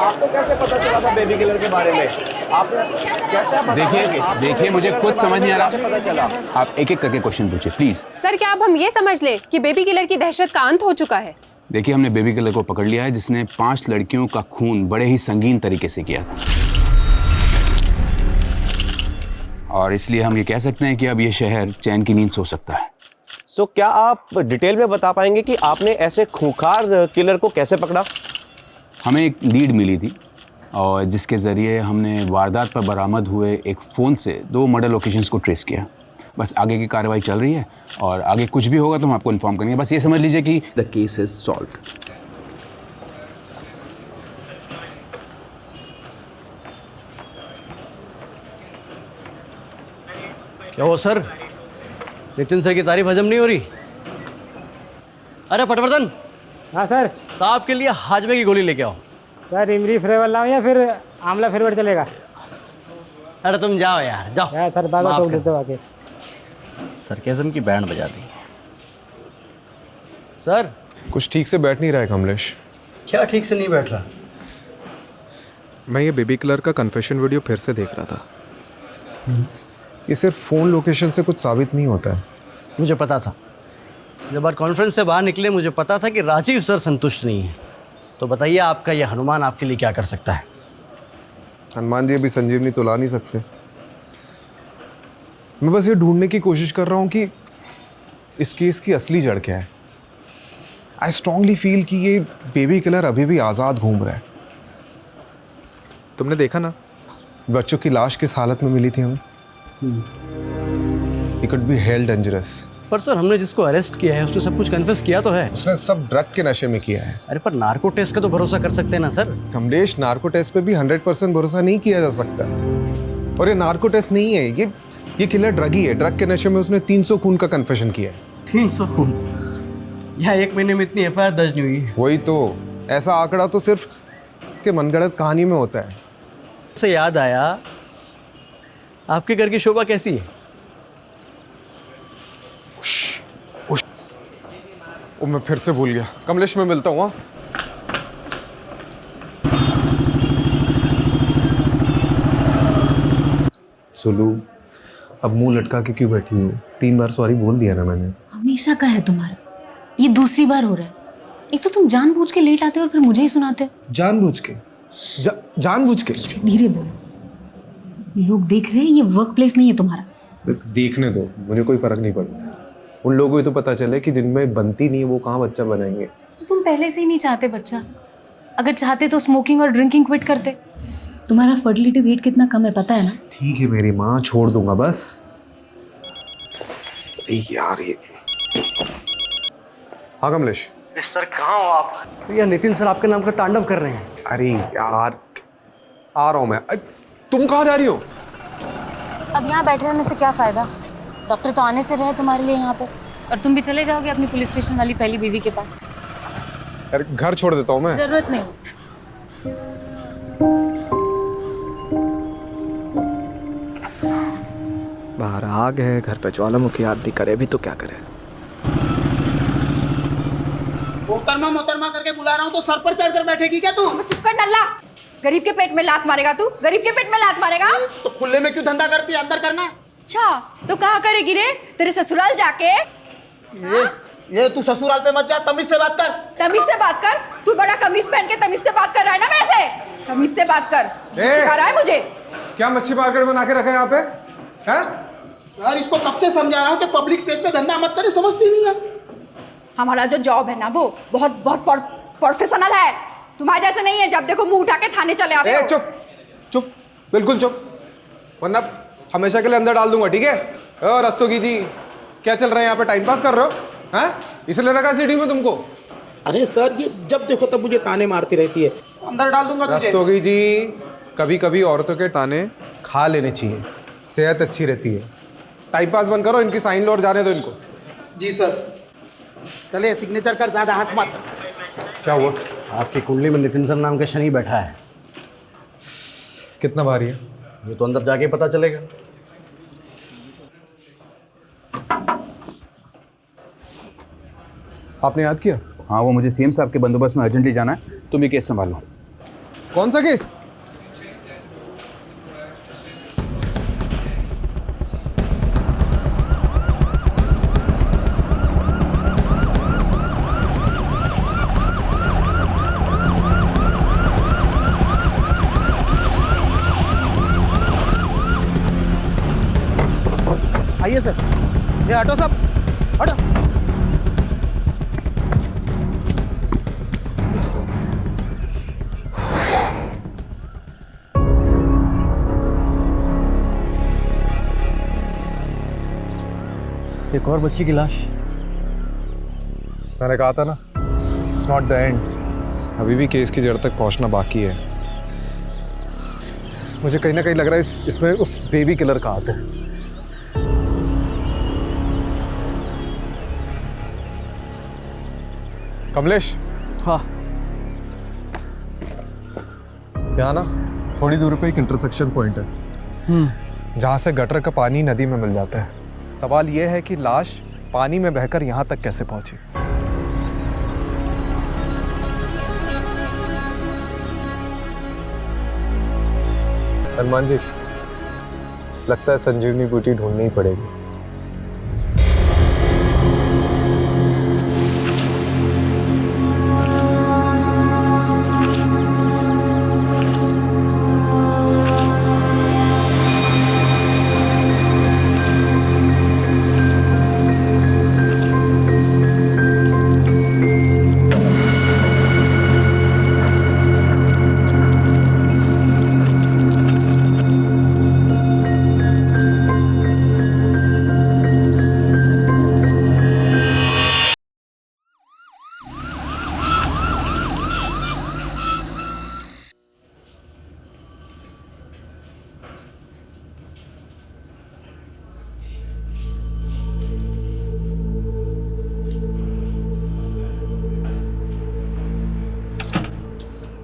आपको कैसे पता चला था बेबी किलर के बारे में? आपने कैसे पता? देखिए मुझे कुछ समझ नहीं आ रहा। पता चला? आप एक एक करके क्वेश्चन पूछिए प्लीज। सर क्या अब हम ये समझ ले कि बेबी किलर की दहशत का अंत हो चुका है? देखिए हमने बेबी किलर को पकड़ लिया है जिसने 5 लड़कियों का खून बड़े ही संगीन तरीके से किया था, और इसलिए हम ये कह सकते हैं कि अब ये शहर चैन की नींद सो सकता है। सो क्या आप डिटेल में बता पाएंगे कि आपने ऐसे खूंखार किलर को कैसे पकड़ा? हमें एक लीड मिली थी और जिसके ज़रिए हमने वारदात पर बरामद हुए एक फ़ोन से 2 मर्डर लोकेशंस को ट्रेस किया। बस आगे की कार्रवाई चल रही है और आगे कुछ भी होगा तो हम आपको इन्फॉर्म करेंगे। बस ये समझ लीजिए कि द केस इज सॉल्व्ड। क्या हुआ सर? नितिन सर की तारीफ हजम नहीं हो रही? अरे पटवर्धन। हाँ सर। साहब के लिए हाजमे की गोली लेके आओ। सर इमली फ्लेवर लाऊं या फिर आंवला फ्लेवर चलेगा? अरे तुम जाओ यार, जाओ। यार सर बाबा माफ टोक कर। देते हो आके। सरकेज़म की बैंड बजा दी सर। कुछ ठीक से बैठ नहीं रहा है कमलेश। क्या ठीक से नहीं बैठ रहा? मैं ये बेबी किलर का कन्फेशन वीडियो फिर से देख रहा था। ये सिर्फ फ़ोन लोकेशन से कुछ साबित नहीं होता है। मुझे पता था, जब आज कॉन्फ्रेंस से बाहर निकले मुझे पता था कि राजीव सर संतुष्ट नहीं है। तो बताइए आपका ये हनुमान आपके लिए क्या कर सकता है? हनुमान जी अभी संजीवनी तो ला नहीं सकते। मैं बस ये ढूंढने की कोशिश कर रहा हूँ कि इस केस की असली जड़ क्या है। आई स्ट्रांगली फील कि ये बेबी किलर अभी भी आज़ाद घूम रहा है। तुमने देखा ना बच्चों की लाश किस हालत में मिली थी हमें। He could be held dangerous। पर सर हमने जिसको अरेस्ट किया है उसने सब कुछ कन्फेस किया तो है। उसने सब ड्रग के नशे में किया है। अरे पर नार्को टेस्ट का तो भरोसा कर सकते हैं ना सर। कमलेश, नार्को टेस्ट पे भी 100% भरोसा नहीं किया जा सकता। और ये नार्को टेस्ट नहीं है, ये किलर ड्रगी है। ड्रग के नशे में उसने 300 खून का कन्फेशन किया है। 300 खून? यहाँ 1 महीने में इतनी एफआईआर दर्ज नहीं हुई। वही तो, ऐसा आंकड़ा तो सिर्फ के मनगढ़ंत कहानी में होता है। से याद आया, आपके घर की शोभा कैसी है? ओ मैं फिर से भूल गया। कमलेश मैं मिलता हूँ। सुलू, अब मुंह लटका के क्यों बैठी हूँ? 3 बार सॉरी बोल दिया ना मैंने। हमेशा का है तुम्हारा, ये दूसरी बार हो रहा है। एक तो तुम जानबूझ के लेट आते हो और फिर मुझे ही सुनाते हो। जानबूझ के? जानबूझ के? धीरे बोलो, लोग देख रहे हैं। ये वर्क प्लेस नहीं है तुम्हारा। देखने दो, मुझे कोई फर्क नहीं पड़ता। उन लोगों को तो पता चले कि जिनमें बनती नहीं है वो कहाँ बच्चा बनाएंगे। तो तुम पहले से ही नहीं चाहते बच्चा। अगर चाहते तो स्मोकिंग और ड्रिंकिंग क्विट करते। तुम्हारा फर्टिलिटी रेट कितना कम है पता है ना? ठीक है मेरी माँ, छोड़ दूंगा बस। यार ये। हाँ कमलेश। सर कहाँ हो आप? भैया नितिन सर आपके नाम का तांडव कर रहे हैं। अरे यार आ रहा हूँ मैं। तुम कहाँ जा रही हो? अब यहाँ बैठे रहने से क्या फायदा? डॉक्टर तो आने से रहे तुम्हारे लिए यहाँ पर, और तुम भी चले जाओगे अपनी पुलिस स्टेशन वाली पहली बीवी के पास। यार घर छोड़ देता हूँ मैं। जरूरत नहीं। बाहर आग है, घर पे ज्वालामुखी आदमी करे भी तो क्या करे। मोहतरमा करके बुला रहा हूँ तो सर पर चढ़कर बैठेगी क्या तू? चुप कर नल्ला। गरीब के पेट में लात मारेगा तू? गरीब के पेट में लात मारेगा? तो खुले में क्यों धंधा करती है? अंदर करना। अच्छा तो कहाँ करेगी रे? तेरे ससुराल जाके? ये तू ससुराल पे मत जा, तमीज से बात कर। तमीज से बात कर? तू बड़ा कमीज पहन के तमीज से बात कर रहा है ना मेरे से? तमीज से बात कर। सिखा रहा है मुझे? क्या मच्छी मार्केट बना के रखा है यहाँ पे? हैं? सर इसको कब से समझा रहा हूँ कि पब्लिक प्लेस पे धंधा मत करे, समझती नहीं है। हमारा जो जॉब है ना वो बहुत प्रोफेशनल है। तुम्हारे जैसे नहीं है, जब देखो मुंह उठा के थाने चले आते हो। चुप चुप, बिल्कुल चुप, वरना हमेशा के लिए अंदर डाल दूंगा। ठीक है? रस्तोगी जी, क्या चल रहा है यहाँ पे? टाइम पास कर रहे हो? हैं? इसलिए रखा सीढ़ी में तुमको? अरे सर ये जब देखो तब मुझे ताने मारती रहती है। अंदर डाल दूंगा तुझे। रस्तोगी जी, कभी कभी औरतों के ताने खा लेने चाहिए, सेहत अच्छी रहती है। टाइम पास बंद करो, इनकी साइन लो और जाने दो इनको। जी सर। चले सिग्नेचर कर, ज्यादा हंस मत। क्या हुआ? आपकी कुंडली में नितिन सर नाम का शनि बैठा है। कितना भारी है? ये तो अंदर जाके पता चलेगा। आपने याद किया? हाँ, वो मुझे सीएम साहब के बंदोबस्त में अर्जेंटली जाना है, तुम ये केस संभालो। कौन सा केस? आइए सर, ये हटो सब, हटो। एक और बच्ची की लाश। मैंने कहा था ना, इट्स नॉट द एंड। अभी भी केस की जड़ तक पहुंचना बाकी है। मुझे कहीं ना कहीं लग रहा है इसमें उस बेबी किलर का हाथ है। कमलेश। हाँ। यहाँ ना थोड़ी दूर पे एक इंटरसेक्शन पॉइंट है जहाँ से गटर का पानी नदी में मिल जाता है। सवाल यह है कि लाश पानी में बहकर यहाँ तक कैसे पहुंची। हनुमान जी, लगता है संजीवनी बूटी ढूंढनी ही पड़ेगी।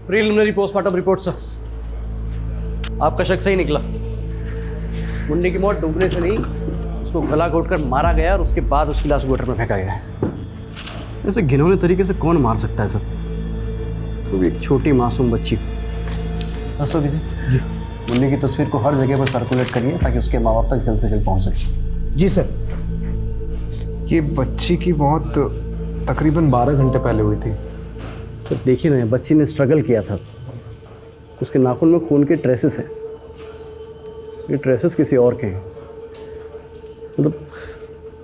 Preliminary postmortem report sir. आपका शक सही निकला। मुन्नी की मौत डूबने से नहीं, उसको गला घोटकर मारा गया और उसके बाद उसकी लाश गटर में फेंका गया है। ऐसे घिनौने तरीके से कौन मार सकता है सर? वो भी एक छोटी मासूम बच्ची। मुन्नी की तस्वीर को हर जगह पर सर्कुलेट करिए ताकि उसके माँ बाप तक जल्द से जल्द पहुँच सके। जी सर। ये बच्ची की मौत तकरीबन 12 घंटे पहले हुई थी। सर देखिए ना, बच्ची ने स्ट्रगल किया था। उसके नाखून में खून के ट्रेसेस हैं। ये ट्रेसेस किसी और के हैं। मतलब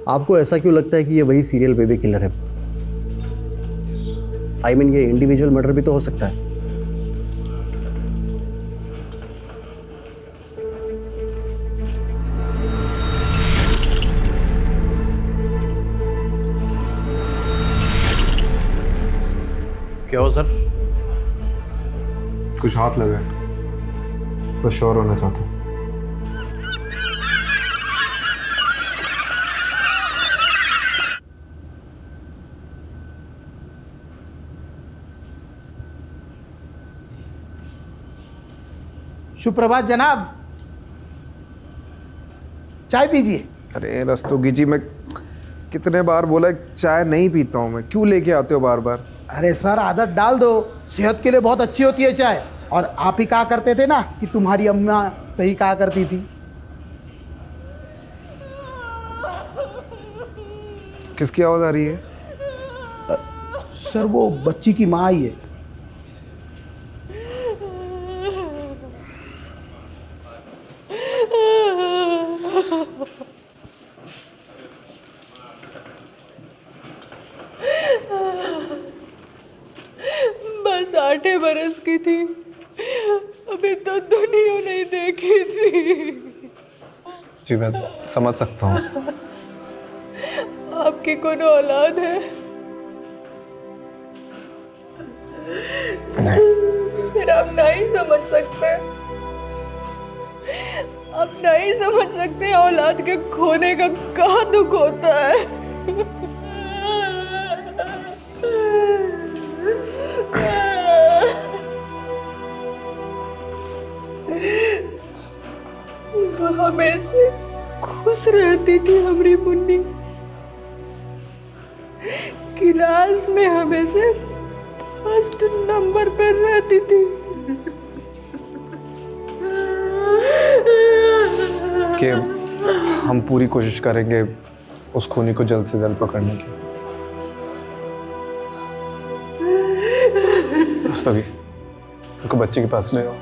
आपको ऐसा क्यों लगता है कि ये वही सीरियल बेबी किलर है? आई मीन ये इंडिविजुअल मर्डर भी तो हो सकता है। क्या हो सर? कुछ हाथ लगा, तो श्योर होना चाहता हूँ। सुप्रभात जनाब, चाय पीजिए। अरे रस्तोगी जी, मैं कितने बार बोला चाय नहीं पीता हूँ मैं, क्यों लेके आते हो बार बार? अरे सर, आदत डाल दो, सेहत के लिए बहुत अच्छी होती है चाय। और आप ही कहा करते थे ना कि तुम्हारी अम्मा सही कहा करती थी। किसकी आवाज आ रही है? सर वो बच्ची की माँ ही है। बस 8 बरस की थी, अभी तो दुनिया नहीं देखी थी। जी मैं समझ सकता हूँ। आपकी कौन औलाद है? फिर आप नहीं समझ सकते, आप नहीं समझ सकते औलाद के खोने का क्या दुख होता है। हमेशा खुश रहती थी हमारी मुन्नी। क्लास में हमेशा फर्स्ट नंबर पर रहती थी। पूरी कोशिश करेंगे उस खूनी को जल्द से जल्द पकड़ने की। रस्तगी, उनको बच्चे के पास ले आओ।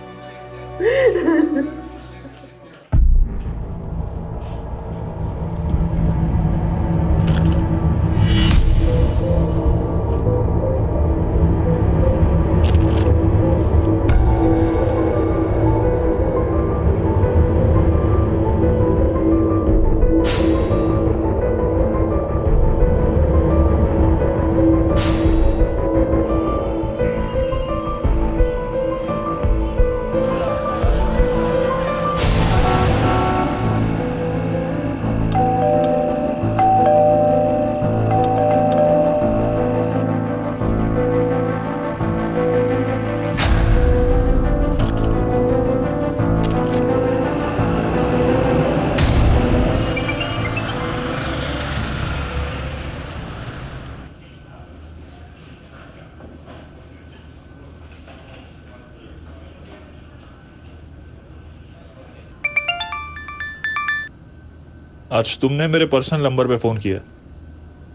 आज तुमने मेरे पर्सनल नंबर पे फ़ोन किया,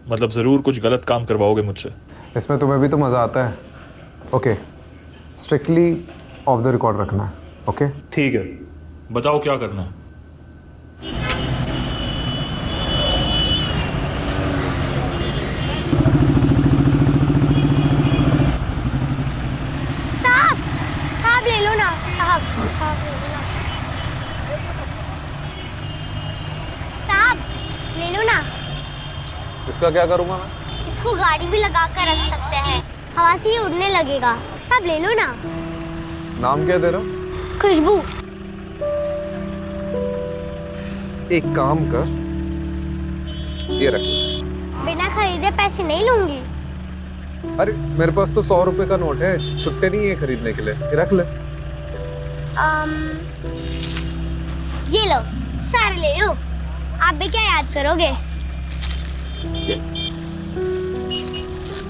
मतलब ज़रूर कुछ गलत काम करवाओगे मुझसे। इसमें तुम्हें भी तो मज़ा आता है। Okay, strictly of the record रखना है। ओके ठीक है, बताओ क्या करना है। साहब ले लो ना, साहब ले लो ना, साहब ले लो ना। इसका क्या करूँगा मैं? इसको गाड़ी भी लगा कर रख सकते हैं, हवा से ही उड़ने लगेगा। साहब ले लो ना। नाम क्या दे रहा? खुशबू। एक काम कर, ये रख। बिना खरीदे पैसे नहीं लूंगी। अरे मेरे पास तो 100 रुपए का नोट है, छुट्टे नहीं है खरीदने के लिए, ये रख ले। ये लो, सारे ले लो। आप भी क्या याद करोगे?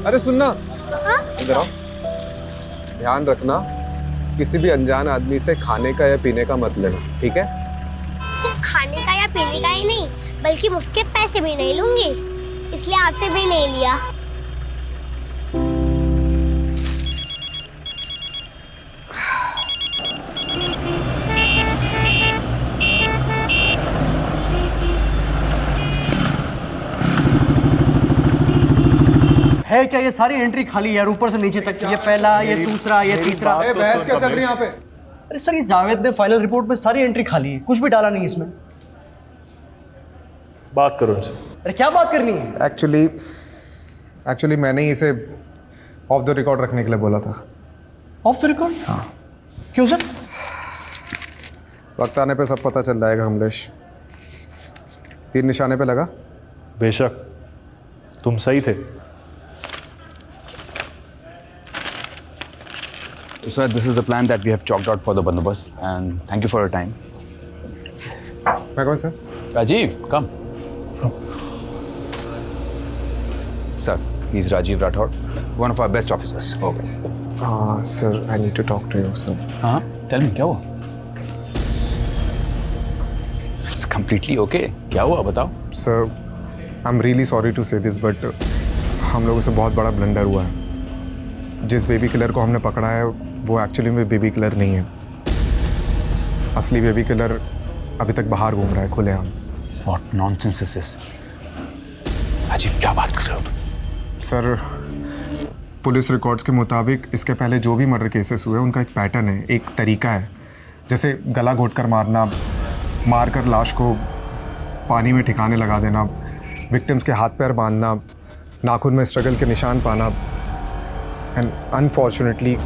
अरे सुनना, हाँ? इधर आओ। ध्यान रखना, किसी भी अनजान आदमी से खाने का या पीने का मत लेना, ठीक है? सिर्फ खाने का या पीने का ही नहीं, बल्कि मुफ्त के पैसे भी नहीं लूंगी, इसलिए आपसे भी नहीं लिया। है क्या ये सारी एंट्री खाली यार, ऊपर से नीचे तक। ये पहला, ये दूसरा, ये तीसरा। बहस क्या चल रही है यहाँ पे? अरे सर, ये जावेद ने फाइनल रिपोर्ट में सारी एंट्री खाली है, कुछ भी डाला नहीं इसमें। बात करो इनसे। अरे क्या बात करनी है? एक्चुअली मैंने ही इसे ऑफ द रिकॉर्ड रखने के लिए बोला था। Of the record? हाँ। क्यों सर? वक्त आने पे सब पता चल जाएगा कमलेश। तीर निशाने पे लगा? बेशक, तुम सही थे। So sir, this is the plan that we have chalked out for the bandobast, and thank you for your time. मैं कौन sir? Rajiv, come. Sir, he's Rajiv Rathod, one of our best officers. Okay. Sir, I need to talk to you, sir. हाँ, tell me, क्या हुआ? It's completely okay. क्या हुआ, बताओ? Sir, I'm really sorry to say this, but हम लोगों से बहुत बड़ा ब्लंडर हुआ है। जिस बेबी किलर को हमने पकड़ा है वो एक्चुअली में बेबी किलर नहीं है। असली बेबी किलर अभी तक बाहर घूम रहा है खुलेआम। What nonsense is this? Rajiv, क्या बात कर रहे हो तुम? सर, पुलिस रिकॉर्ड्स के मुताबिक इसके पहले जो भी मर्डर केसेस हुए उनका एक पैटर्न है, एक तरीका है। जैसे गला घोंटकर मारना, मारकर लाश को पानी में ठिकाने लगा देना, विक्टिम्स के हाथ पैर बांधना, नाखून में स्ट्रगल के निशान पाना। एंड अनफॉर्चुनेटली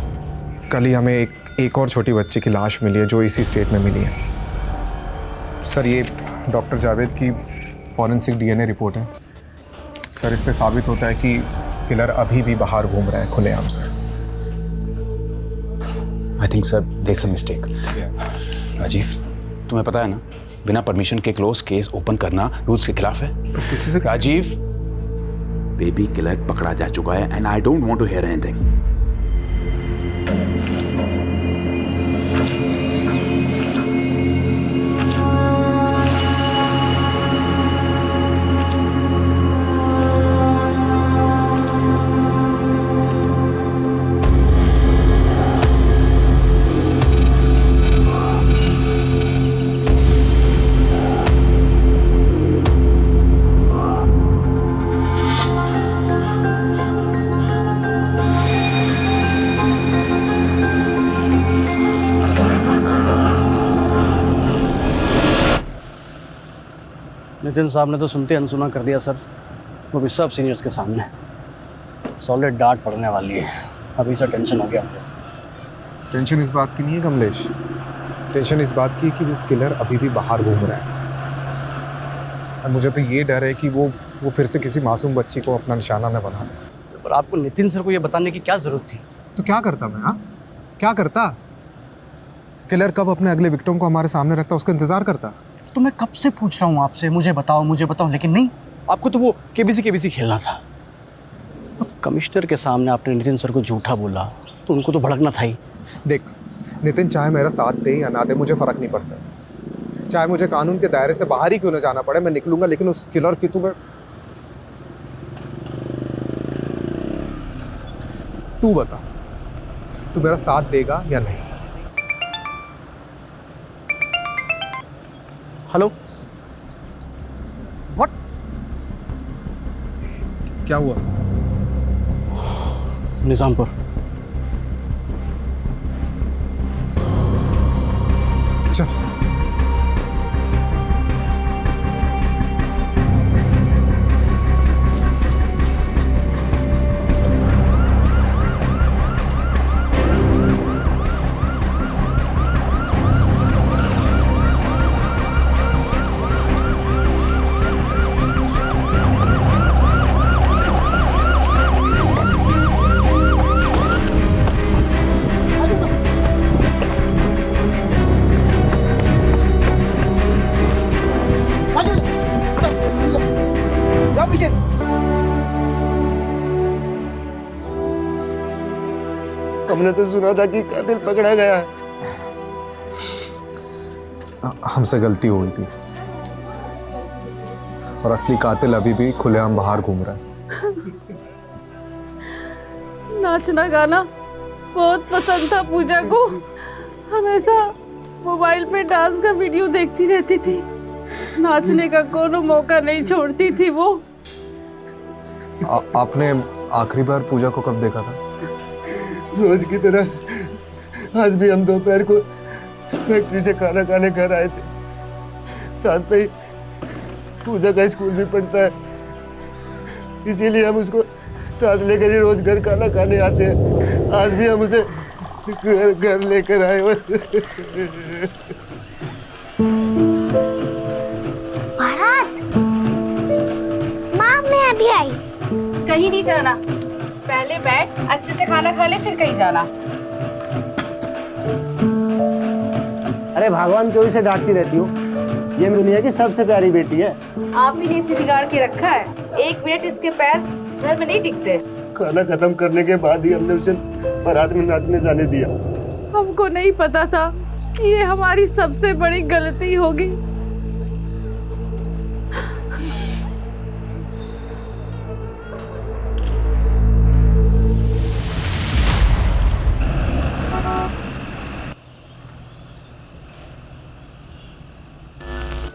कल ही हमें एक और छोटी बच्ची की लाश मिली है जो इसी स्टेट में मिली है। सर, ये डॉक्टर जावेद की फॉरेंसिक डीएनए रिपोर्ट है। सर, इससे साबित होता है कि किलर अभी भी बाहर घूम रहा है खुलेआम से। I think sir there is a mistake. Rajiv, तुम्हें पता है ना, बिना परमिशन के क्लोज केस ओपन करना रूल्स के खिलाफ है। राजीव, बेबी किलर पकड़ा जा चुका है and I don't want to hear anything. Nitin साहब ने तो सुनते अनसुना कर दिया सर, वो भी सब सीनियर्स के सामने। सॉलिड डांट पड़ने वाली है, अभी से टेंशन हो गया मुझे। टेंशन इस बात की नहीं है कमलेश, टेंशन इस बात की कि वो किलर अभी भी बाहर घूम रहा है। और मुझे तो ये डर है कि वो फिर से किसी मासूम बच्ची को अपना निशाना न बना दे। पर आपको नितिन सर को ये बताने की क्या जरूरत थी? तो क्या करता मैं? हाँ, क्या करता? किलर कब अपने अगले विक्टिम को हमारे सामने रखता, उसका इंतजार करता। तो मैं कब से पूछ रहा हूँ आपसे, मुझे बताओ, लेकिन नहीं, आपको तो वो केबीसी खेलना था। अब कमिश्नर के सामने आपने नितिन सर को झूठा बोला तो उनको तो भड़कना था ही। देख, नितिन चाहे मेरा साथ दे या ना दे, मुझे फर्क नहीं पड़ता। चाहे मुझे कानून के दायरे से बाहर ही क्यों ना जाना पड़े, मैं निकलूंगा, लेकिन उस किलर की तू बता, तू मेरा साथ देगा या नहीं? Hello, what? क्या हुआ? निजामपुर। चल। हमने तो सुना था कि कातिल पकड़ा गया है। हमसे गलती हो गई थी, और असली कातिल अभी भी खुलेआम बाहर घूम रहा है। नाचना गाना बहुत पसंद था पूजा को, हमेशा मोबाइल पे डांस का वीडियो देखती रहती थी, नाचने का कोनो मौका नहीं छोड़ती थी वो। आपने आखिरी बार पूजा को कब देखा था? रोज की तरह आज भी हम दोपहर को फैक्ट्री से खाना खाने घर आए थे। साथ में ही पूजा का स्कूल भी पढ़ता है, इसीलिए हम उसको साथ लेकर ही रोज घर खाना खाने आते हैं। आज भी हम उसे घर लेकर आए। भारत, माँ मैं अभी आई। कहीं नहीं जाना, पहले बैठ, अच्छे से खाना खा ले, फिर कहीं जाना। अरे भगवान क्यों इसे डांटती रहती हो? ये दुनिया की सबसे प्यारी बेटी है। आप ही ने इसे बिगाड़ के रखा है, एक मिनट इसके पैर घर में नहीं टिकते। खाना खत्म करने के बाद ही हमने उसे बारात में नाचने जाने दिया। हमको नहीं पता था कि ये हमारी सबसे बड़ी गलती होगी।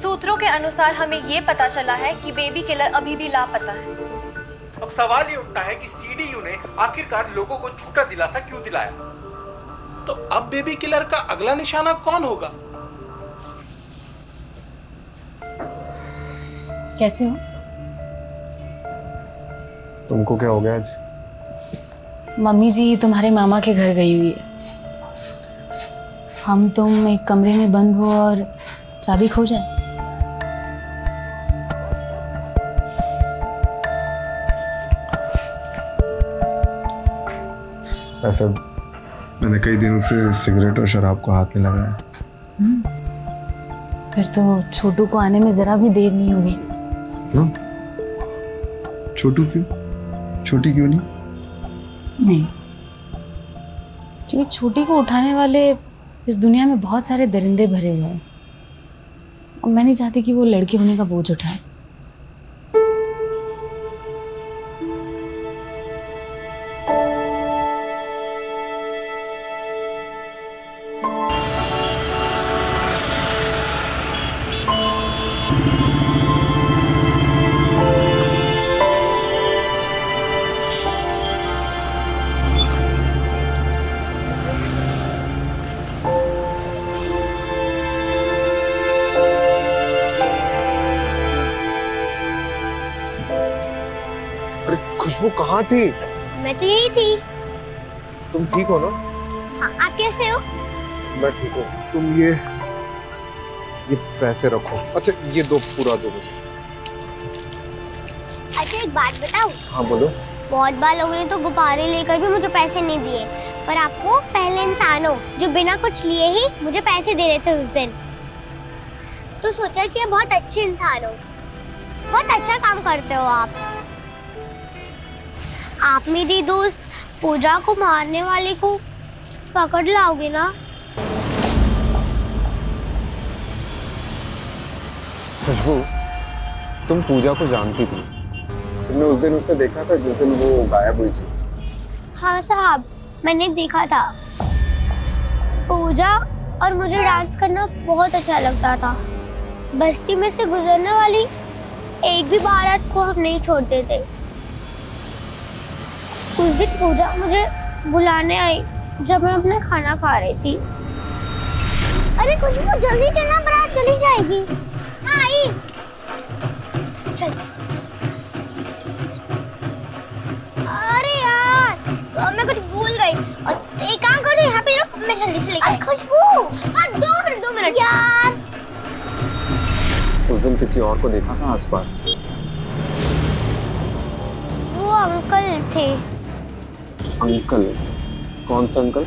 सूत्रों के अनुसार हमें ये पता चला है कि बेबी किलर अभी भी लापता है। अब सवाल ये उठता है कि सीडीयू ने आखिरकार लोगों को झूठा दिलासा क्यों दिलाया? तो अब बेबी किलर का अगला निशाना कौन होगा? कैसे हो? तुमको क्या हो गया आज? मम्मी जी तुम्हारे मामा के घर गई हुई है। हम तुम एक कमरे में बंद हो और चाबी खो जाए। ऐसा मैंने कई दिनों से सिगरेट और शराब को हाथ नहीं लगाया। फिर तो छोटू को आने में जरा भी देर नहीं होगी। क्यों? छोटू क्यों? छोटी क्यों नहीं? नहीं, क्योंकि छोटी को उठाने वाले इस दुनिया में बहुत सारे दरिंदे भरे हुए हैं और मैं नहीं चाहती कि वो लड़के होने का बोझ उठाए। खुशबू कहाँ थी? मैं तो यही थी। तुम ठीक हो ना? हाँ, आप कैसे हो? मैं ठीक हूँ। तुम ये पैसे रखो। अच्छा ये दो, पूरा दो मुझे। अच्छा एक बात बताऊं? हाँ बोलो। बहुत बार लोगों ने तो गुब्बारे लेकर भी मुझे पैसे नहीं दिए, पर आप वो पहले इंसान हो जो बिना कुछ लिए ही मुझे पैसे दे रहे थे उस दिन। तो सोचा कि आप बहुत अच्छे इंसान हो, बहुत अच्छा काम करते हो आप। आप मेरी दोस्त पूजा को मारने वाले को पकड़ लाओगे ना? खुशबू, तुम पूजा को जानती थी? तुमने उस दिन उसे देखा था जिस दिन वो गायब हुई थी? हाँ साहब, मैंने देखा था। पूजा और मुझे डांस करना बहुत अच्छा लगता था। बस्ती में से गुजरने वाली एक भी बारात को हम नहीं छोड़ते थे। उस दिन पूजा मुझे बुलाने आई जब मैं अपना खाना खा रही थी। अरे खुशबू जल्दी चलना, बारात चली जाएगी। हाँ आई। चल। अरे यार, मैं कुछ भूल गई। एक काम करो, यहाँ पे रुक, मैं जल्दी से लेकर। खुशबू, हाँ 2 मिनट यार। उस दिन किसी और को देखा था आसपास? वो अंकल थे। अंकल? कौन सा अंकल?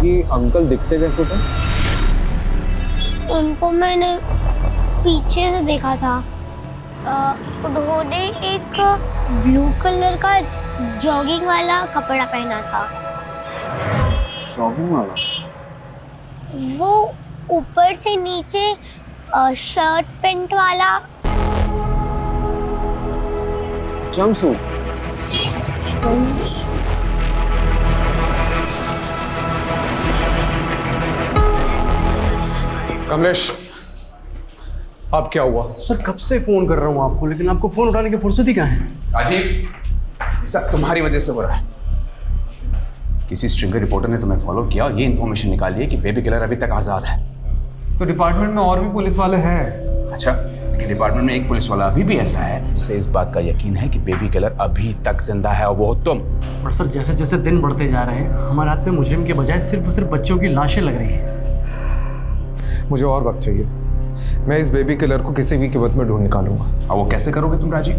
ये अंकल दिखते कैसे थे? उनको मैंने पीछे से देखा था। उन्होंने एक ब्लू कलर का जॉगिंग वाला कपड़ा पहना था। जॉगिंग वाला? वो ऊपर से नीचे शर्ट पैंट वाला। जंपसूट? कमलेश, अब क्या हुआ? सर कब से फोन कर रहा हूँ आपको, लेकिन आपको फोन उठाने की फुर्सत ही कहाँ है? राजीव, ये सब तुम्हारी वजह से हो रहा है। किसी स्ट्रिंगर रिपोर्टर ने तुम्हें फॉलो किया और ये इन्फॉर्मेशन निकाली है कि बेबी किलर अभी तक आजाद है। तो डिपार्टमेंट में और भी पुलिस वाले हैं। अच्छा, लेकिन डिपार्टमेंट में एक पुलिस वाला अभी भी ऐसा है जिसे इस बात का यकीन है कि बेबी किलर अभी तक जिंदा है, और वो तुम। पर सर जैसे जैसे दिन बढ़ते जा रहे हैं, हमारे हाथ में मुजरिम के बजाय सिर्फ और सिर्फ बच्चों की लाशें लग रही हैं। मुझे और वक्त चाहिए। मैं इस बेबी किलर को किसी भी कीमत में ढूंढ निकालूंगा। और वो कैसे करोगे तुम राजीव?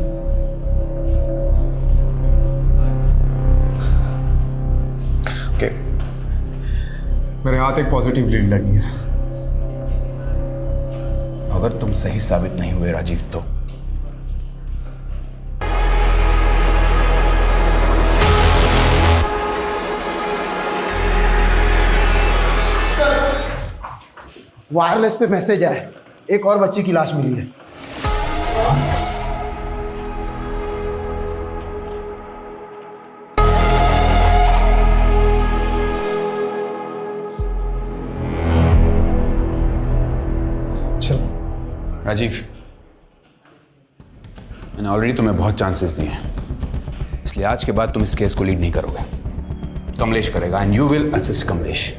ओके, मेरे हाथ एक पॉजिटिव लीड लगी है। अगर तुम सही साबित नहीं हुए राजीव तो वायरलेस पे मैसेज आया, एक और बच्ची की लाश मिली है। चलो राजीव, मैंने ऑलरेडी तुम्हें बहुत चांसेस दिए हैं, इसलिए आज के बाद तुम इस केस को लीड नहीं करोगे। कमलेश करेगा, and you will assist Kamlesh.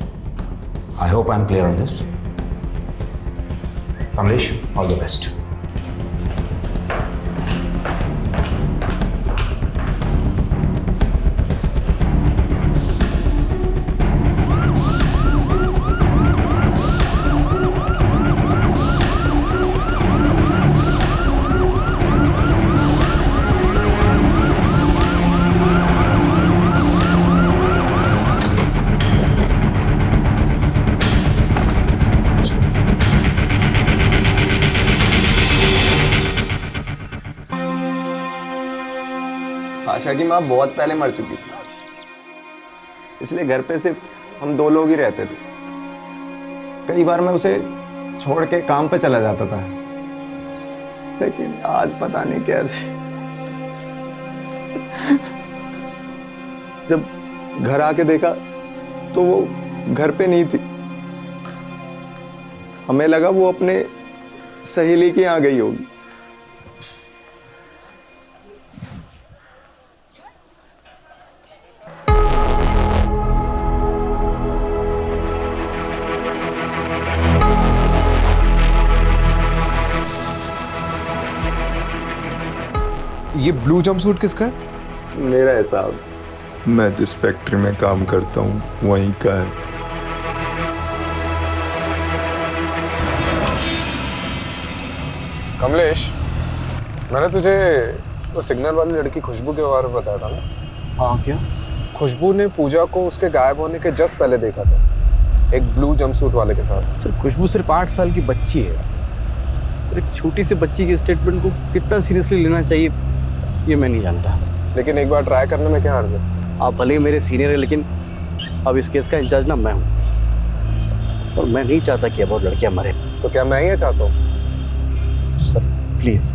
I hope I am clear on this. Kamlesh, all the best. आशा की माँ बहुत पहले मर चुकी थी, इसलिए घर पे सिर्फ हम 2 लोग ही रहते थे। कई बार मैं उसे छोड़ के काम पे चला जाता था, लेकिन आज पता नहीं कैसे जब घर आके देखा तो वो घर पे नहीं थी। हमें लगा वो अपने सहेली के यहाँ गई होगी। ये ब्लू जंपसूट किसका है? मेरा है साहब। मैं जिस फैक्ट्री में काम करता हूँ वहीं का है। कमलेश, मैंने तुझे वो सिग्नल वाली लड़की खुशबू के बारे में बताया था ना? हाँ, क्या? खुशबू ने पूजा को उसके गायब होने के जस्ट पहले देखा था, एक ब्लू जंपसूट वाले के साथ। सर, खुशबू सिर्फ 8 साल की बच्ची है। एक छोटी सी बच्ची के स्टेटमेंट को कितना सीरियसली लेना चाहिए ये मैं नहीं जानता। लेकिन एक बार ट्राई करने में क्या हर्ज है? आप भले ही मेरे सीनियर है, लेकिन अब इस केस का इंचार्ज ना मैं हूँ, और मैं नहीं चाहता कि अब और लड़कियां मरे। तो क्या मैं ये चाहता हूँ? Sir please.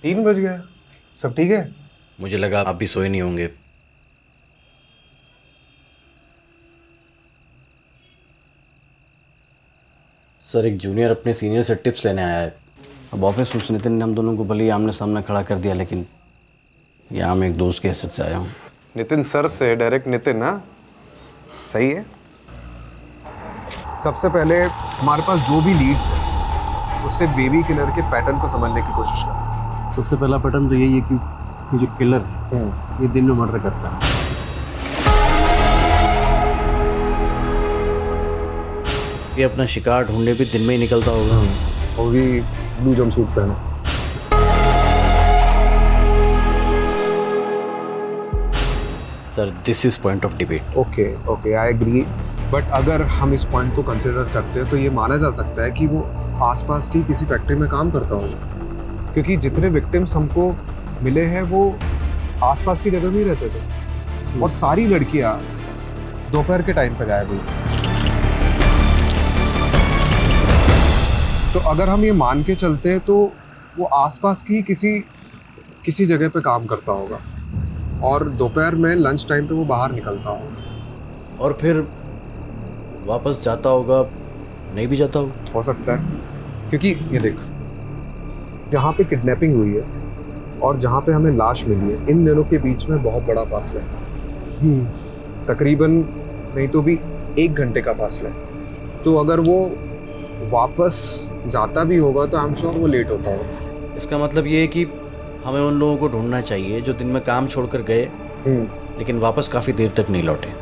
तीन बज गया, सब ठीक है? मुझे लगा आप भी सोए नहीं होंगे। सर, एक जूनियर अपने सीनियर से टिप्स लेने आया है। अब ऑफिस में नितिन ने हम दोनों को भले ही आमने सामने खड़ा कर दिया, लेकिन यहाँ मैं एक दोस्त के हैसियत से आया हूँ। नितिन सर से डायरेक्ट नितिन? ना सही है। सबसे पहले हमारे पास जो भी लीड्स है उससे बेबी किलर के पैटर्न को समझने की कोशिश कर। सबसे पहला पैटर्न तो यही है कि ये जो किलर है ये दिन में मर्डर करता है। ये अपना शिकार ढूंढने भी दिन में ही निकलता होगा, और भी ब्लू जंपसूट पहने। Sir, this is point of debate. Okay, I agree, but अगर हम इस पॉइंट को कंसिडर करते हैं तो ये माना जा सकता है कि वो आसपास की किसी फैक्ट्री में काम करता होगा, क्योंकि जितने विक्टिम्स हमको मिले हैं वो आसपास की जगह में ही रहते थे, और सारी लड़कियां दोपहर के टाइम पे गायब हुई। तो अगर हम ये मान के चलते हैं तो वो आसपास की किसी जगह पे काम करता होगा, और दोपहर में लंच टाइम पे वो बाहर निकलता होगा, और फिर वापस जाता होगा, नहीं भी जाता होगा। हो सकता है, क्योंकि ये देख, जहाँ पे किडनैपिंग हुई है और जहाँ पे हमें लाश मिली है, इन दोनों के बीच में बहुत बड़ा फासला है। तकरीबन नहीं तो भी 1 घंटे का फासला है। तो अगर वो वापस जाता भी होगा तो आई एम श्योर वो लेट होता होगा। इसका मतलब ये है कि हमें उन लोगों को ढूंढना चाहिए जो दिन में काम छोड़कर गए लेकिन वापस काफ़ी देर तक नहीं लौटे।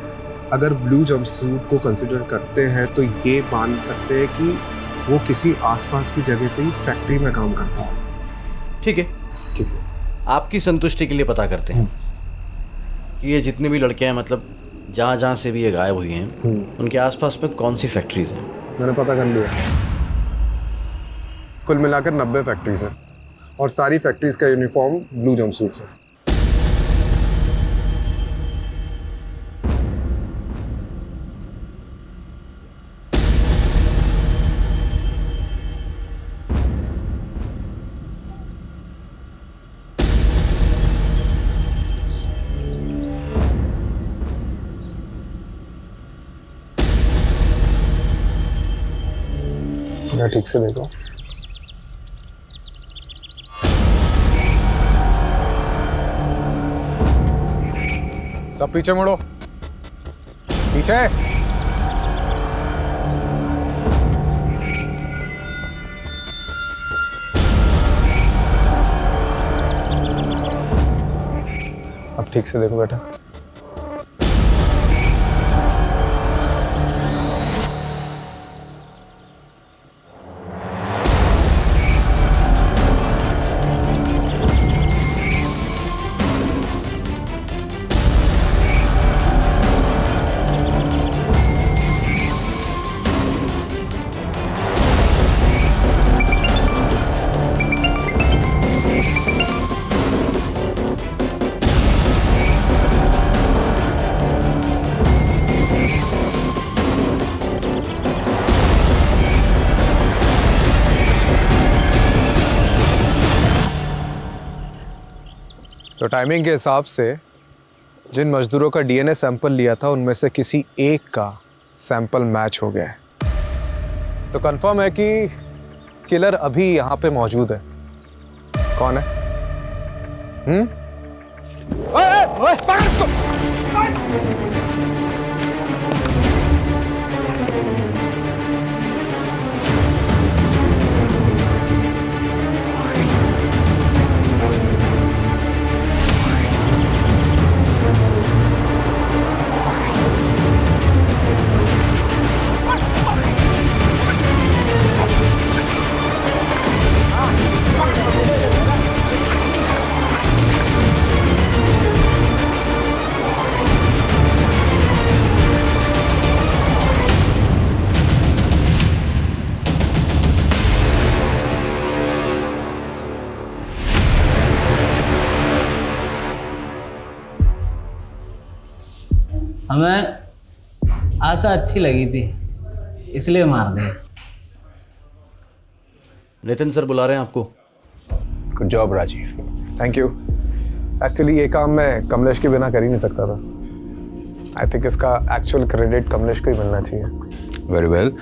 अगर ब्लू जंपसूट को कंसिडर करते हैं तो ये मान सकते हैं कि वो किसी आसपास की जगह पे ही फैक्ट्री में काम करता है। ठीक है, आपकी संतुष्टि के लिए पता करते हैं कि ये जितनी भी लड़कियां हैं, मतलब जहाँ जहाँ से भी ये गायब हुई हैं, उनके आसपास में कौन सी फैक्ट्रीज हैं। मैंने पता कर लिया, कुल मिलाकर 90 फैक्ट्रीज हैं, और सारी फैक्ट्रीज का यूनिफॉर्म ब्लू जंपसूट्स है। ठीक से देखो, सब पीछे मुड़ो, पीछे। अब ठीक से देखो बेटा। तो टाइमिंग के हिसाब से जिन मजदूरों का डीएनए सैंपल लिया था उनमें से किसी एक का सैंपल मैच हो गया है। तो कंफर्म है कि किलर अभी यहाँ पे मौजूद है। कौन है? ओए, ओए, पकड़ इसको! हमें आशा अच्छी लगी थी इसलिए मार दे। नितिन सर बुला रहे हैं आपको। Good job Rajiv. Thank you. Actually ये काम मैं कमलेश के बिना कर ही नहीं सकता था। आई थिंक इसका एक्चुअल क्रेडिट कमलेश को ही मिलना चाहिए। Very well,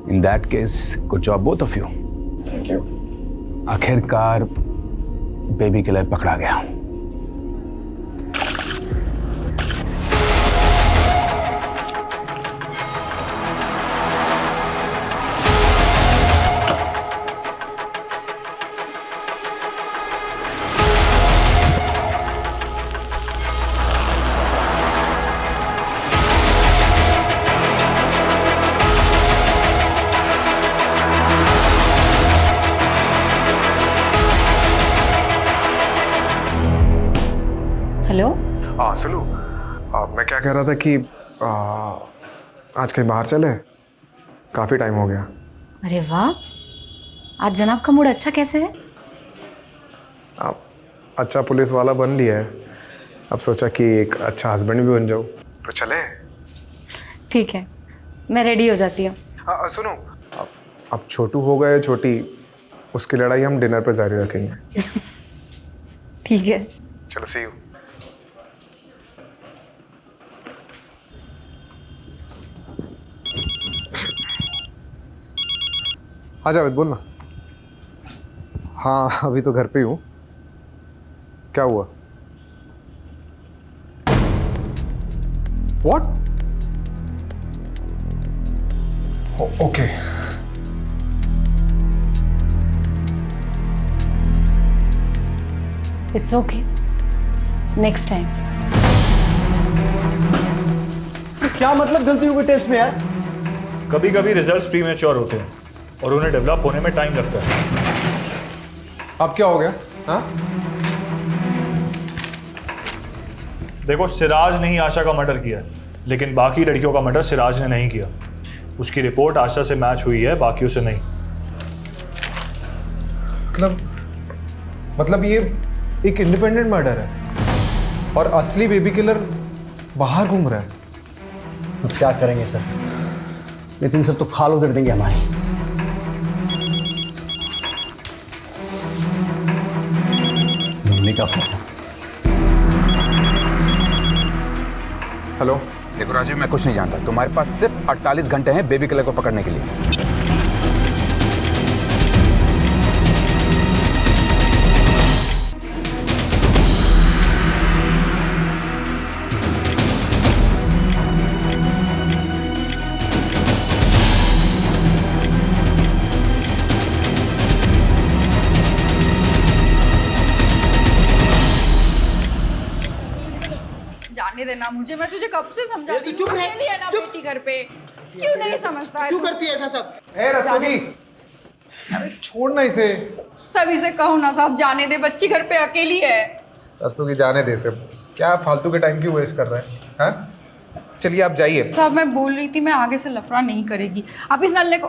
in that case good job both of you. Thank you. आखिरकार बेबी किलर पकड़ा गया। हेलो। सुनो, मैं क्या कह रहा था कि आज कहीं बाहर चले, काफ़ी टाइम हो गया। अरे वाह, आज जनाब का मूड अच्छा कैसे है? आप अच्छा पुलिस वाला बन लिया है, अब सोचा कि एक अच्छा हस्बैंड भी बन जाऊँ। तो चले? ठीक है, मैं रेडी हो जाती हूँ। सुनो, अब छोटू हो गए छोटी, उसकी लड़ाई हम डिनर पे जारी रखेंगे। ठीक है, चलो, सी यू। हाँ जावेद, बोल ना। हाँ, अभी तो घर पे ही हूँ। क्या हुआ? What? Okay. It's okay, next time. क्या मतलब गलती हुई टेस्ट में यार? कभी कभी रिजल्ट्स प्रीमेच्योर होते हैं और उन्हें डेवलप होने में टाइम लगता है। अब क्या हो गया? हाँ? देखो, सिराज ने ही आशा का मर्डर किया है, लेकिन बाकी लड़कियों का मर्डर सिराज ने नहीं किया। उसकी रिपोर्ट आशा से मैच हुई है, बाकियों से नहीं। मतलब ये एक इंडिपेंडेंट मर्डर है और असली बेबी किलर बाहर घूम रहा है। अब क्या करेंगे सर? नितिन सर तो खाल उधर देंगे हमारी। ढूंढने का फोन। हेलो। देखो राजीव, मैं कुछ नहीं जानता। तुम्हारे पास सिर्फ 48 घंटे हैं बेबी किलर को पकड़ने के लिए। जाने देना मुझे, मैं तुझे कब से समझा रही हूं। चुप रह लिया ना बेटी घर पे, क्यों नहीं समझता है? क्यों करती है ऐसा सब? ए रस्तोगी, अरे छोड़ना इसे। सभी से कहो ना साहब, जाने दे, बच्ची घर पे अकेली है। रस्तोगी जाने दे सब, क्या फालतू के टाइम क्यों वेस्ट कर रहे हैं? हाँ? चलिए आप जाइए। साहब मैं बोल रही थी, मैं आगे से लफड़ा नहीं करेगी। आप इस नल्ले को,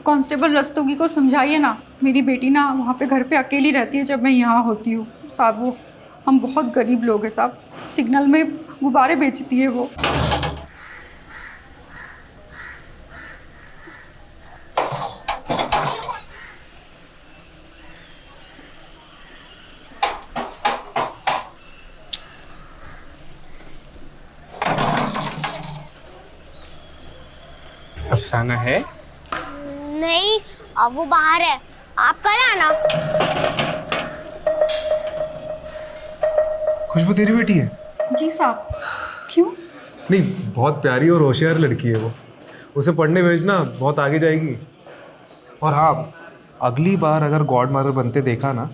कांस्टेबल रस्तोगी को समझाइए ना। मेरी बेटी ना वहाँ पे घर पे अकेली रहती है जब मैं यहाँ होती हूँ साहब। वो हम बहुत गरीब लोग हैं साहब, सिग्नल में गुब्बारे बेचती है वो। अफसाना है? नहीं, अब वो बाहर है, आप कल आना। खुशबू तेरी बेटी है? जी साहब। क्यों? नहीं, बहुत प्यारी और होशियार लड़की है वो। उसे पढ़ने भेजना, बहुत आगे जाएगी। और हाँ, अगली बार अगर गॉड मदर बनते देखा ना,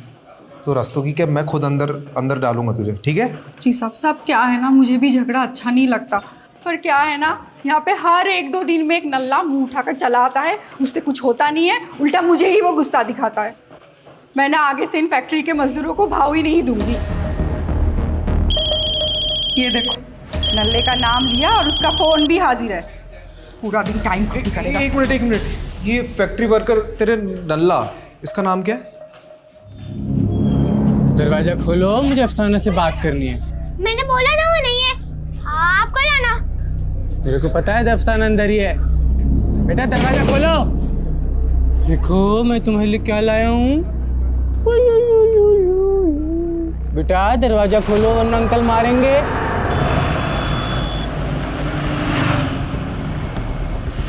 तो रस्तोगी के मैं खुद अंदर डालूंगा तुझे, ठीक है? जी साहब क्या है ना, मुझे भी झगड़ा अच्छा नहीं लगता, पर क्या है ना, यहाँ पे हर 1-2 दिन में एक नल्ला मुंह उठाकर चला आता है, उससे कुछ होता नहीं है, उल्टा मुझे ही वो गुस्सा दिखाता है। मैं ना आगे से इन फैक्ट्री के मजदूरों को भाव ही नहीं दूंगी। ये देखो, नल्ले का नाम लिया और उसका फोन भी हाजिर है। पूरा दिन टाइम खत्म करेगा। एक मिनट, ये फैक्ट्री वर्कर तेरे नल्ला, इसका नाम क्या है? दरवाजा खोलो, मुझे अफसाना से बात करनी है। मैंने बोला ना वो नहीं है, आप कल आना। मेरे को पता है अफसाना अंदर ही है। बेटा दरवाजा खोलो। देखो मैं तुम्हारे लिए क्या लाया हूँ। बेटा दरवाजा खोलो वरना अंकल मारेंगे।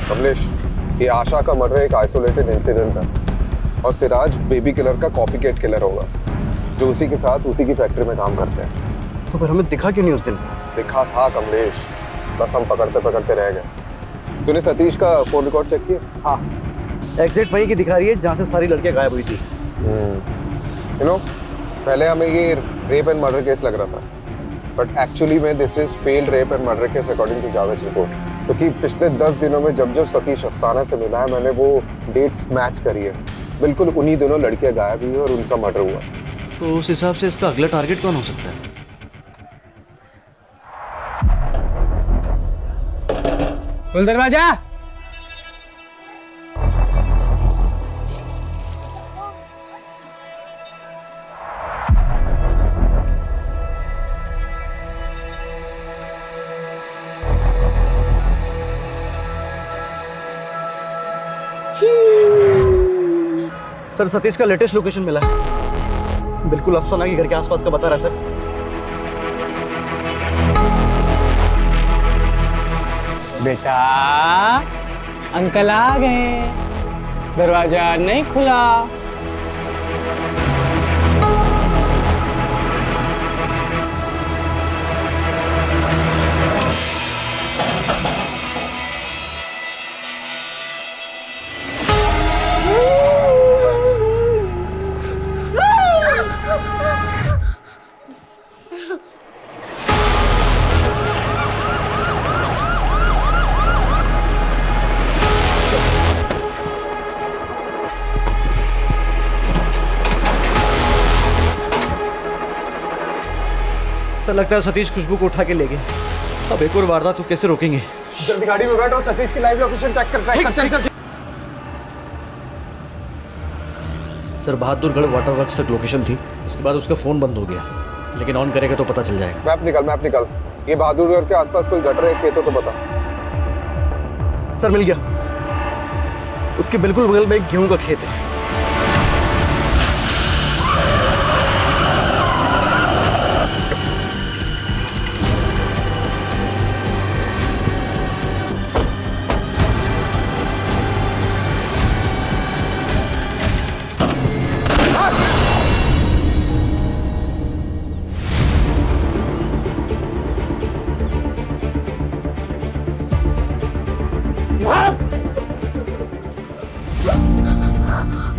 कमलेश, ये आशा का मर्डर एक आइसोलेटेड इंसिडेंट है और सिराज बेबी किलर का कॉपीकैट किलर होगा, जो उसी के साथ उसी की फैक्ट्री में काम करते हैं। तो फिर हमें दिखा क्यों नहीं उस दिन? दिखा था कमलेश, बस हम पकड़ते रह गए। तूने सतीश का फोन रिकॉर्ड चेक किया? हाँ, एग्जैक्ट वहीं की दिखा रही है जहाँ से सारी लड़कियाँ गायब हुई थी। पहले हमें ये रेप एंड मर्डर केस लग रहा था, बट एक्चुअली में this is failed rape and murder case according to Javed report. क्योंकि पिछले 10 दिनों में जब सतीश अफसाना से मिला है, मैंने वो डेट्स मैच करी है, बिल्कुल उन्हीं दोनों लड़कियां गायब हुई और उनका मर्डर हुआ। तो उस हिसाब से इसका अगला टारगेट कौन हो सकता है? खोल दरवाजा। सर, सतीश का लेटेस्ट लोकेशन मिला है, बिल्कुल अफसाना के घर के आसपास का बता रहा है सर। बेटा अंकल आ गए, दरवाजा नहीं खुला। सर, लगता है सतीश खुशबू को उठा के ले गए। अब एक और वारदात तो कैसे रोकेंगे? जल्दी गाड़ी में बैठो, सतीश की लाइव लोकेशन चेक कर। चल। सर, बहादुरगढ़ वाटर वर्क्स तक लोकेशन थी, उसके बाद उसका फोन बंद हो गया, लेकिन ऑन करेगा तो पता चल जाएगा। मैप निकाल। ये बहादुरगढ़ के आसपास कोई गटर है, खेतों तो बता। सर, मिल गया, उसके बिल्कुल बगल में एक गेहूं का खेत है।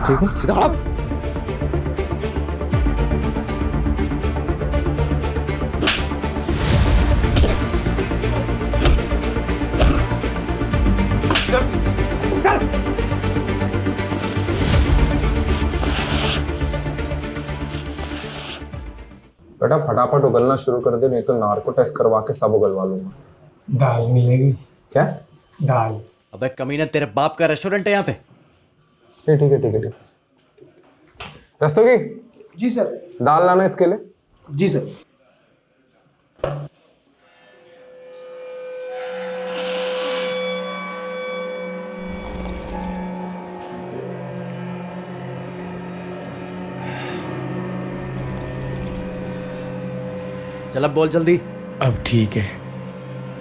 ठीक है, सीधा आप। बेटा फटाफट उगलना शुरू कर दे, नहीं तो नार्को टेस्ट करवा के सब उगलवा लूंगा। दाल मिलेगी क्या? दाल। अबे कमीना, तेरे बाप का रेस्टोरेंट है यहाँ पे? ठीक है। रस्तोगी। जी सर। दाल लाना इसके लिए। जी सर। चल अब बोल जल्दी। अब ठीक है,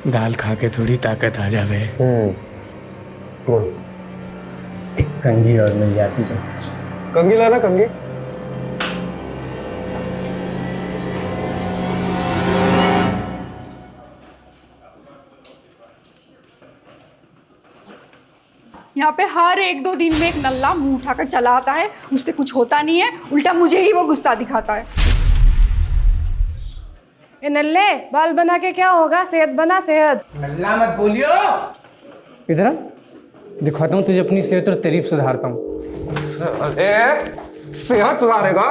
दाल खा के थोड़ी ताकत आ जावे। बोल। एक कंघी और मिल जाती तो। कंघी लाना, कंघी। यहाँ पे हर 1-2 दिन में एक नल्ला मुंह उठाकर चला आता है, उससे कुछ होता नहीं है, उल्टा मुझे ही वो गुस्सा दिखाता है। ए नल्ले, बाल बना के क्या होगा? सेहत बना, सेहत। नल्ला मत बोलियो। इधर दिखाता हूँ तुझे अपनी सेहत और तारीफ सुधारता हूँ। अरे सेहत सुधारेगा?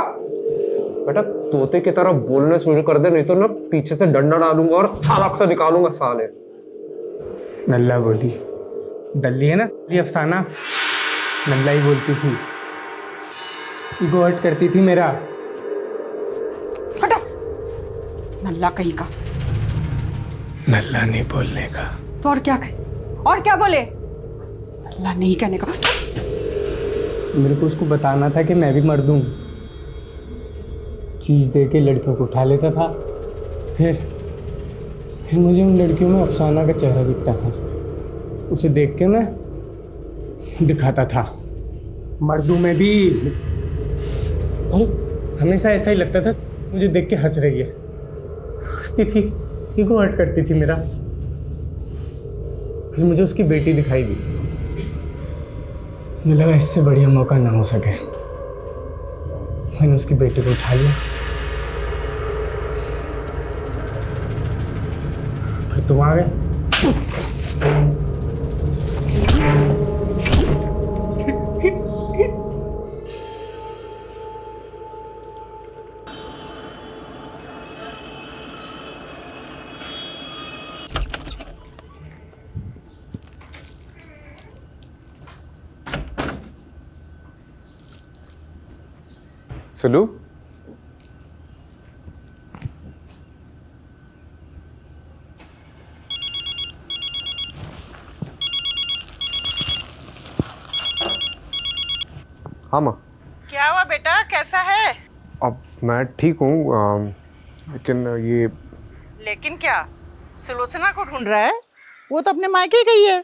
बेटा तोते की तरह बोलने शुरू कर दे, नहीं तो ना पीछे से डंडा डालूंगा और छालक से निकालूंगा साले। नल्ला बोली, डल्ली है ना ये अफसाना, नल्ला ही बोलती थी, ईगो हर्ट करती थी मेरा। हटो, नल्ला कहीं का। नल्ला नहीं बोलने का तो और क्या कहे? और क्या बोले? नल्ला नहीं कहने का। मेरे को उसको बताना था कि मैं भी मर्द हूँ। चीज दे के लड़कियों को उठा लेता था, फिर मुझे उन लड़कियों में अफसाना का चेहरा दिखता था, उसे देख के मैं दिखाता था मर्दों में भी। और हमेशा ऐसा ही लगता था मुझे देख के हंस रही है, हंसती थी, ईगो हर्ट करती थी मेरा। फिर मुझे उसकी बेटी दिखाई दी, मुझे लगा इससे बढ़िया मौका ना हो सके, मैंने उसकी बेटी को उठा लिया। फिर तुम आ गए। सुलू, हाँ माँ। क्या हुआ बेटा, कैसा है? अब मैं ठीक हूँ, लेकिन ये। लेकिन क्या? सुलोचना को ढूंढ रहा है? वो तो अपने मायके गई है।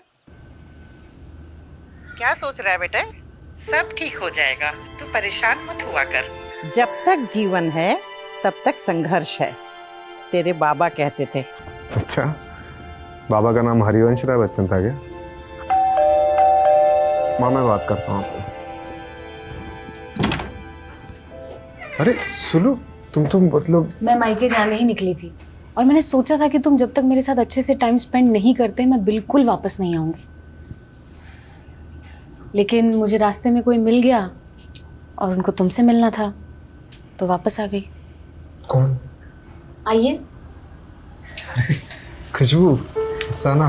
क्या सोच रहा है बेटे? सब ठीक हो जाएगा, तू परेशान मत हुआ कर। जब तक जीवन है तब तक संघर्ष है, तेरे बाबा कहते थे। अच्छा, बाबा का नाम हरिवंश राय बच्चन था क्या? माँ मैं बात करता हूँ आपसे। अरे सुनो, तुम मतलब। मैं मायके जाने ही निकली थी और मैंने सोचा था कि तुम जब तक मेरे साथ अच्छे से टाइम स्पेंड नहीं करते मैं बिल्कुल वापस नहीं आऊंगी, लेकिन मुझे रास्ते में कोई मिल गया और उनको तुमसे मिलना था तो वापस आ गई। कौन? आइए। खुशबू, अफसाना।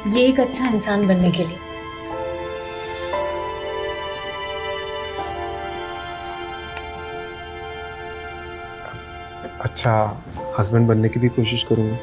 ये एक अच्छा इंसान बनने के लिए। अच्छा हस्बैंड बनने की भी कोशिश करूंगा।